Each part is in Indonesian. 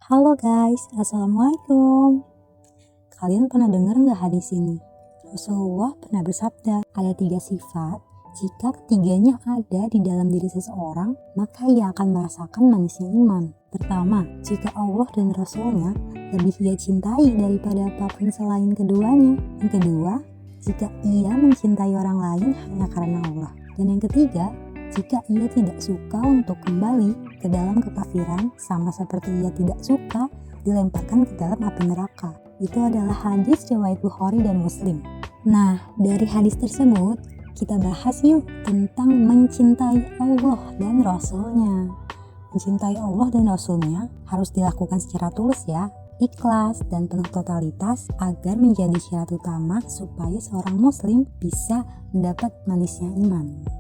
Halo guys, Assalamualaikum. Kalian pernah dengar nggak hadis ini? Rasulullah pernah bersabda, ada 3 sifat, jika ketiganya ada di dalam diri seseorang, maka ia akan merasakan manisnya iman. Pertama, jika Allah dan Rasulnya lebih ia cintai daripada apapun selain keduanya. Yang kedua, jika ia mencintai orang lain hanya karena Allah. Dan yang ketiga, jika ia tidak suka untuk kembali ke dalam kekafiran, sama seperti ia tidak suka dilemparkan ke dalam api neraka. Itu adalah hadis riwayat Bukhari dan Muslim. Nah, dari hadis tersebut, kita bahas yuk tentang mencintai Allah dan Rasulnya. Mencintai Allah dan Rasulnya harus dilakukan secara tulus ya, ikhlas dan penuh totalitas agar menjadi syarat utama supaya seorang muslim bisa mendapat manisnya iman.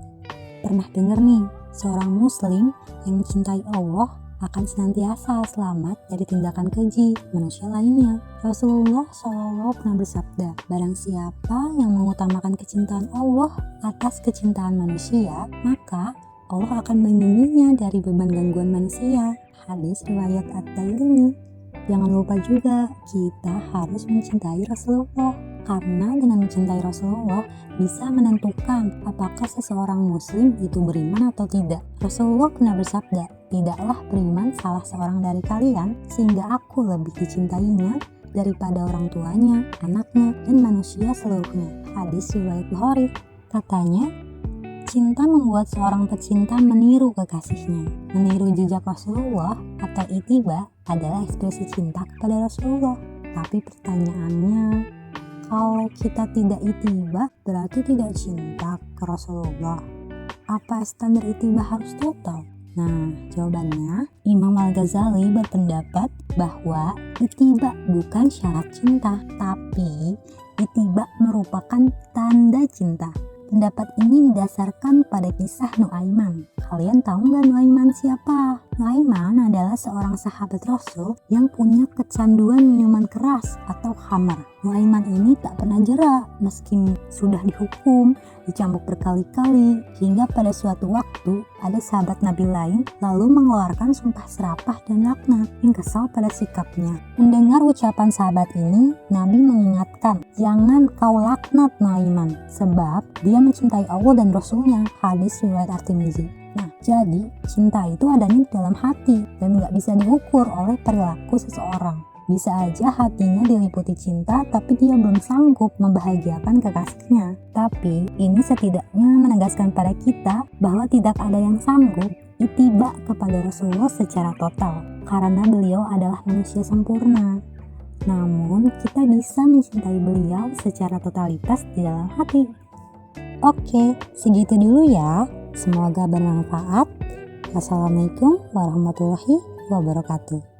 Pernah dengar nih, seorang muslim yang mencintai Allah akan senantiasa selamat dari tindakan keji manusia lainnya. Rasulullah SAW pernah bersabda, barang siapa yang mengutamakan kecintaan Allah atas kecintaan manusia, maka Allah akan melindunginya dari beban gangguan manusia. Hadis riwayat At-Tirmidzi. Jangan lupa juga, kita harus mencintai Rasulullah. Karena dengan mencintai Rasulullah bisa menentukan apakah seseorang muslim itu beriman atau tidak. Rasulullah pernah bersabda, tidaklah beriman salah seorang dari kalian sehingga aku lebih dicintainya daripada orang tuanya, anaknya, dan manusia seluruhnya. Hadis riwayat Bukhari. Katanya, cinta membuat seorang pecinta meniru kekasihnya. Meniru jejak Rasulullah atau ittiba adalah ekspresi cinta kepada Rasulullah. Tapi pertanyaannya, kalau kita tidak ittiba, berarti tidak cinta ke Rasulullah. Apa standar ittiba harus total? Nah, jawabannya, Imam Al-Ghazali berpendapat bahwa ittiba bukan syarat cinta, tapi ittiba merupakan tanda cinta. Pendapat ini didasarkan pada kisah Nuaiman. Kalian tahu nggak Nuaiman siapa? Nuaiman adalah seorang sahabat Rasul yang punya kecanduan minuman keras atau khamar. Nuaiman ini tak pernah jera meski sudah dihukum, dicambuk berkali-kali, hingga pada suatu waktu ada sahabat Nabi lain lalu mengeluarkan sumpah serapah dan laknat yang kesal pada sikapnya. Mendengar ucapan sahabat ini, Nabi mengingatkan, jangan kau laknat Nuaiman, sebab dia mencintai Allah dan Rasulnya. Hadis riwayat At-Tirmidzi. Nah, jadi cinta itu adanya di dalam hati dan gak bisa diukur oleh perilaku seseorang. Bisa aja hatinya diliputi cinta tapi dia belum sanggup membahagiakan kekasihnya. Tapi ini setidaknya menegaskan pada kita bahwa tidak ada yang sanggup ittiba kepada Rasulullah secara total karena beliau adalah manusia sempurna. Namun kita bisa mencintai beliau secara totalitas di dalam hati. Oke, segitu dulu ya. Semoga bermanfaat. Wassalamualaikum warahmatullahi wabarakatuh.